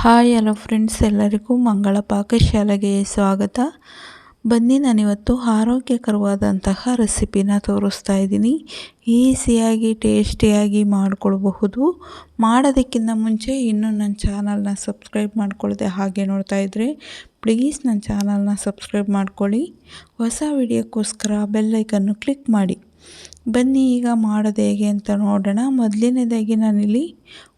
Hi hello friends, ಎಲ್ಲರಿಗೂ ಮಂಗಳ ಪಾಕಶಾಲೆಗೆ ಸ್ವಾಗತ. ಬನ್ನಿ, ನಾನಿವತ್ತು ಆರೋಗ್ಯಕರವಾದಂತಹ ರೆಸಿಪಿನ ತೋರಿಸ್ತಾ ಇದ್ದೀನಿ. ಈಸಿಯಾಗಿ ಟೇಸ್ಟಿಯಾಗಿ ಮಾಡಿಕೊಳ್ಬಹುದು. ಮಾಡೋದಕ್ಕಿಂತ ಮುಂಚೆ ಇನ್ನೂ ನನ್ನ ಚಾನಲ್ನ ಸಬ್ಸ್ಕ್ರೈಬ್ ಮಾಡ್ಕೊಳ್ಳದೆ ಹಾಗೆ ನೋಡ್ತಾ ಇದ್ದರೆ ಪ್ಲೀಸ್ ನನ್ನ ಚಾನಲ್ನ ಸಬ್ಸ್ಕ್ರೈಬ್ ಮಾಡ್ಕೊಳ್ಳಿ. ಹೊಸ ವಿಡಿಯೋಕ್ಕೋಸ್ಕರ ಬೆಲ್ಲೈಕನ್ನು ಕ್ಲಿಕ್ ಮಾಡಿ. ಬನ್ನಿ, ಈಗ ಮಾಡೋದು ಹೇಗೆ ಅಂತ ನೋಡೋಣ. ಮೊದಲನೇದಾಗಿ ನಾನಿಲ್ಲಿ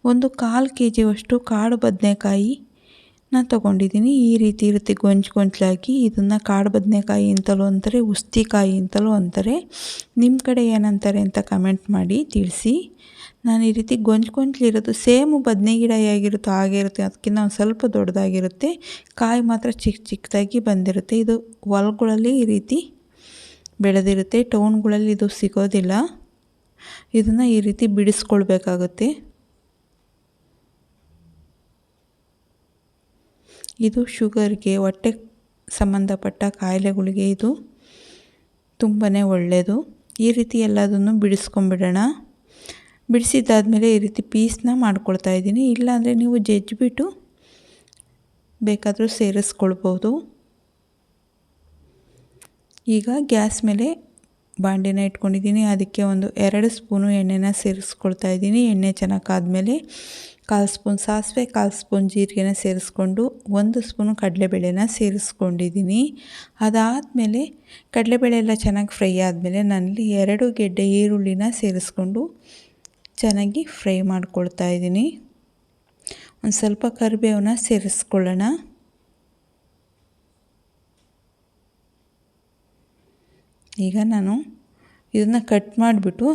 1/4 kg ಕಾಡು ಬದನೆಕಾಯಿನ ತೊಗೊಂಡಿದ್ದೀನಿ. ಈ ರೀತಿ ಇರುತ್ತೆ ಗೊಂಚಲಾಗಿ. ಇದನ್ನು ಕಾಡು ಬದನೆಕಾಯಿ ಅಂತಲೂ ಅಂತಾರೆ, ಉಸ್ತಿಕಾಯಿ ಅಂತಲೂ ಅಂತಾರೆ. ನಿಮ್ಮ ಕಡೆ ಏನಂತಾರೆ ಅಂತ ಕಮೆಂಟ್ ಮಾಡಿ ತಿಳಿಸಿ. ನಾನು ಈ ರೀತಿ ಗೊಂಚಲಿರೋದು ಸೇಮ್ ಬದನೆ ಗಿಡ ಹೇಗಿರುತ್ತೋ ಹಾಗೆ ಇರುತ್ತೆ, ಅದಕ್ಕಿಂತ ಒಂದು ಸ್ವಲ್ಪ ದೊಡ್ಡದಾಗಿರುತ್ತೆ. ಕಾಯಿ ಮಾತ್ರ ಚಿಕ್ಕದಾಗಿ ಬಂದಿರುತ್ತೆ. ಇದು ಹೊಲಗಳಲ್ಲಿ ಈ ರೀತಿ ಬೆಳೆದಿರುತ್ತೆ. ಟೌನ್ಗಳಲ್ಲಿ ಇದು ಸಿಗೋದಿಲ್ಲ. ಇದನ್ನು ಈ ರೀತಿ ಬಿಡಿಸ್ಕೊಳ್ಬೇಕಾಗುತ್ತೆ. ಇದು ಶುಗರ್ಗೆ, ಹೊಟ್ಟೆ ಸಂಬಂಧಪಟ್ಟ ಕಾಯಿಲೆಗಳಿಗೆ ಇದು ತುಂಬಾ ಒಳ್ಳೆಯದು. ಈ ರೀತಿ ಎಲ್ಲದನ್ನು ಬಿಡಿಸ್ಕೊಂಬಿಡೋಣ. ಬಿಡಿಸಿದ್ದಾದಮೇಲೆ ಈ ರೀತಿ ಪೀಸ್ನ ಮಾಡ್ಕೊಳ್ತಾ ಇದ್ದೀನಿ. ಇಲ್ಲಾಂದರೆ ನೀವು ಜಜ್ಜಿಬಿಟ್ಟು ಬೇಕಾದರೂ ಸೇರಿಸ್ಕೊಳ್ಬೋದು. ಈಗ ಗ್ಯಾಸ್ ಮೇಲೆ ಬಾಂಡಿನ ಇಟ್ಕೊಂಡಿದ್ದೀನಿ. ಅದಕ್ಕೆ 2 ಸ್ಪೂನು ಎಣ್ಣೆನ ಸೇರಿಸ್ಕೊಳ್ತಾ ಇದ್ದೀನಿ. ಎಣ್ಣೆ ಚೆನ್ನಾಗಿ ಕಾದ್ಮೇಲೆ 1/4 ಸ್ಪೂನ್ ಸಾಸಿವೆ, 1/4 ಸ್ಪೂನ್ ಜೀರಿಗೆನ ಸೇರಿಸ್ಕೊಂಡು 1 ಸ್ಪೂನು ಕಡಲೆಬೇಳೆನ ಸೇರಿಸ್ಕೊಂಡಿದ್ದೀನಿ. ಅದಾದಮೇಲೆ ಕಡಲೆಬೇಳೆ ಎಲ್ಲ ಚೆನ್ನಾಗಿ ಫ್ರೈ ಆದಮೇಲೆ ನಾನಿಲ್ಲಿ 2 ಗೆಡ್ಡೆ ಈರುಳ್ಳಿನ ಸೇರಿಸ್ಕೊಂಡು ಚೆನ್ನಾಗಿ ಫ್ರೈ ಮಾಡ್ಕೊಳ್ತಾ ಇದ್ದೀನಿ. ಒಂದು ಸ್ವಲ್ಪ ಕರಿಬೇವನ್ನ ಸೇರಿಸ್ಕೊಳ್ಳೋಣ. ಈಗ ನಾನು ಇದನ್ನು ಕಟ್ ಮಾಡಿಬಿಟ್ಟು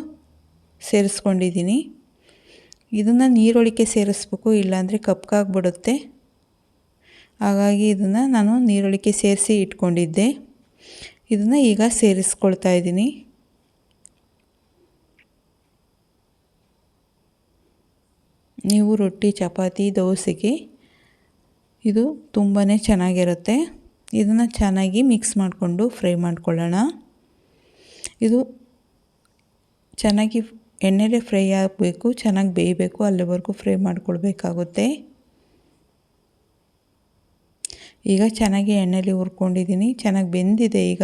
ಸೇರಿಸ್ಕೊಂಡಿದ್ದೀನಿ. ಇದನ್ನು ನೀರೊಳಕ್ಕೆ ಸೇರಿಸ್ಬೇಕು, ಇಲ್ಲಾಂದರೆ ಕಪ್ಪಾಗ್ಬಿಡುತ್ತೆ. ಹಾಗಾಗಿ ಇದನ್ನು ನಾನು ನೀರೊಳಕ್ಕೆ ಸೇರಿಸಿ ಇಟ್ಕೊಂಡಿದ್ದೆ. ಇದನ್ನು ಈಗ ಸೇರಿಸ್ಕೊಳ್ತಾ ಇದ್ದೀನಿ. ನೀವು ರೊಟ್ಟಿ, ಚಪಾತಿ, ದೋಸೆಗೆ ಇದು ತುಂಬಾ ಚೆನ್ನಾಗಿರುತ್ತೆ. ಇದನ್ನು ಚೆನ್ನಾಗಿ ಮಿಕ್ಸ್ ಮಾಡಿಕೊಂಡು ಫ್ರೈ ಮಾಡ್ಕೊಳ್ಳೋಣ. ಇದು ಚೆನ್ನಾಗಿ ಎಣ್ಣೆಲೇ ಫ್ರೈ ಆಗಬೇಕು, ಚೆನ್ನಾಗಿ ಬೇಯಬೇಕು, ಅಲ್ಲಿವರೆಗೂ ಫ್ರೈ ಮಾಡ್ಕೊಳ್ಬೇಕಾಗುತ್ತೆ. ಈಗ ಚೆನ್ನಾಗಿ ಎಣ್ಣೆಲಿ ಹುರ್ಕೊಂಡಿದ್ದೀನಿ, ಚೆನ್ನಾಗಿ ಬೆಂದಿದೆ. ಈಗ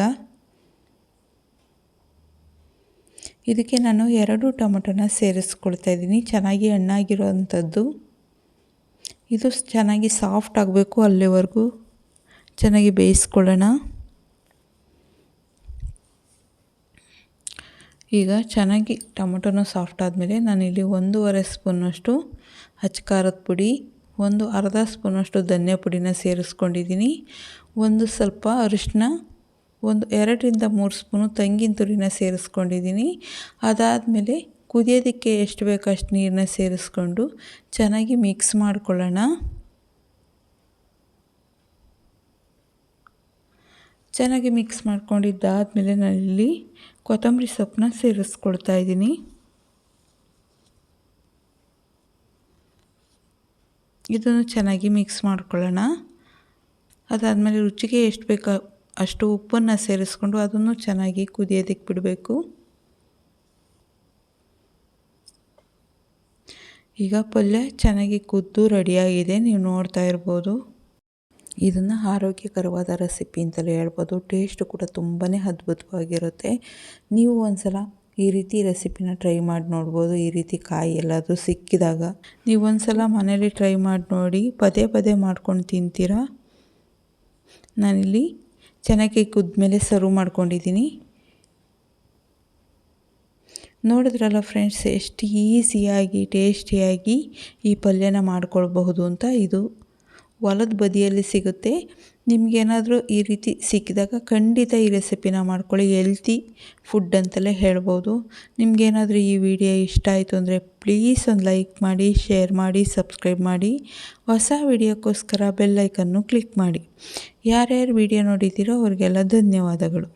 ಇದಕ್ಕೆ ನಾನು 2 ಟೊಮೆಟೊನ ಸೇರಿಸ್ಕೊಳ್ತಾ ಇದ್ದೀನಿ. ಚೆನ್ನಾಗಿ ಹಣ್ಣಾಗಿರೋವಂಥದ್ದು. ಇದು ಚೆನ್ನಾಗಿ ಸಾಫ್ಟ್ ಆಗಬೇಕು, ಅಲ್ಲಿವರೆಗೂ ಚೆನ್ನಾಗಿ ಬೇಯಿಸ್ಕೊಳ್ಳೋಣ. ಈಗ ಚೆನ್ನಾಗಿ ಟೊಮೆಟೊನೂ ಸಾಫ್ಟ್ ಆದಮೇಲೆ ನಾನಿಲ್ಲಿ 1.5 ಸ್ಪೂನಷ್ಟು ಅಚ್ಚ ಖಾರದ ಪುಡಿ, 1/2 ಸ್ಪೂನಷ್ಟು ಧನಿಯಾ ಪುಡಿನ ಸೇರಿಸ್ಕೊಂಡಿದ್ದೀನಿ. ಸ್ವಲ್ಪ ಅರಿಶಿನ, 2ರಿಂದ 3 ಸ್ಪೂನು ತೆಂಗಿನ ತುರಿನ ಸೇರಿಸ್ಕೊಂಡಿದ್ದೀನಿ. ಅದಾದಮೇಲೆ ಕುದಿಯೋದಕ್ಕೆ ಎಷ್ಟು ಬೇಕೋ ಅಷ್ಟು ನೀರನ್ನ ಸೇರಿಸ್ಕೊಂಡು ಚೆನ್ನಾಗಿ ಮಿಕ್ಸ್ ಮಾಡ್ಕೊಳ್ಳೋಣ. ಚೆನ್ನಾಗಿ ಮಿಕ್ಸ್ ಮಾಡ್ಕೊಂಡಿದ್ದಾದಮೇಲೆ ನಾನಿಲ್ಲಿ ಕೊತ್ತಂಬರಿ ಸೊಪ್ಪನ್ನ ಸೇರಿಸ್ಕೊಳ್ತಾ ಇದ್ದೀನಿ. ಇದನ್ನು ಚೆನ್ನಾಗಿ ಮಿಕ್ಸ್ ಮಾಡ್ಕೊಳ್ಳೋಣ. ಅದಾದಮೇಲೆ ರುಚಿಗೆ ಎಷ್ಟು ಬೇಕೋ ಅಷ್ಟು ಉಪ್ಪನ್ನು ಸೇರಿಸ್ಕೊಂಡು ಅದನ್ನು ಚೆನ್ನಾಗಿ ಕುದಿಯೋದಕ್ಕೆ ಬಿಡಬೇಕು. ಈಗ ಪಲ್ಯ ಚೆನ್ನಾಗಿ ಕುದ್ದು ರೆಡಿಯಾಗಿದೆ, ನೀವು ನೋಡ್ತಾ ಇರ್ಬೋದು. ಇದನ್ನು ಆರೋಗ್ಯಕರವಾದ ರೆಸಿಪಿ ಅಂತಲೇ ಹೇಳ್ಬೋದು. ಟೇಸ್ಟ್ ಕೂಡ ತುಂಬಾ ಅದ್ಭುತವಾಗಿರುತ್ತೆ. ನೀವು ಒಂದ್ಸಲ ಈ ರೀತಿ ರೆಸಿಪಿನ ಟ್ರೈ ಮಾಡಿ ನೋಡ್ಬೋದು. ಈ ರೀತಿ ಕಾಯಿ ಎಲ್ಲಾದರೂ ಸಿಕ್ಕಿದಾಗ ನೀವು ಒಂದ್ಸಲ ಮನೇಲಿ ಟ್ರೈ ಮಾಡಿ ನೋಡಿ, ಪದೇ ಮಾಡ್ಕೊಂಡು ತಿಂತೀರಾ. ನಾನಿಲ್ಲಿ ಚೆನ್ನಾಗಿ ಕುದ್ಮೇಲೆ ಸರ್ವ್ ಮಾಡ್ಕೊಂಡಿದ್ದೀನಿ. ನೋಡಿದ್ರಲ್ಲ ಫ್ರೆಂಡ್ಸ್, ಎಷ್ಟು ಈಸಿಯಾಗಿ ಟೇಸ್ಟಿಯಾಗಿ ಈ ಪಲ್ಯನ ಮಾಡ್ಕೊಳ್ಬಹುದು ಅಂತ. ಇದು ಹೊಲದ ಬದಿಯಲ್ಲಿ ಸಿಗುತ್ತೆ. ನಿಮಗೇನಾದರೂ ಈ ರೀತಿ ಸಿಕ್ಕಿದಾಗ ಖಂಡಿತ ಈ ರೆಸಿಪಿನ ಮಾಡ್ಕೊಳ್ಳಿ. ಹೆಲ್ತಿ ಫುಡ್ ಅಂತಲೇ ಹೇಳ್ಬೋದು. ನಿಮಗೇನಾದರೂ ಈ ವಿಡಿಯೋ ಇಷ್ಟ ಆಯಿತು ಅಂದರೆ ಪ್ಲೀಸ್ ಒಂದು ಲೈಕ್ ಮಾಡಿ, ಶೇರ್ ಮಾಡಿ, ಸಬ್ಸ್ಕ್ರೈಬ್ ಮಾಡಿ. ಹೊಸ ವಿಡಿಯೋಕ್ಕೋಸ್ಕರ ಬೆಲ್ಲೈಕನ್ನು ಕ್ಲಿಕ್ ಮಾಡಿ. ಯಾರ್ಯಾರು ವಿಡಿಯೋ ನೋಡಿದ್ದೀರೋ ಅವ್ರಿಗೆಲ್ಲ ಧನ್ಯವಾದಗಳು.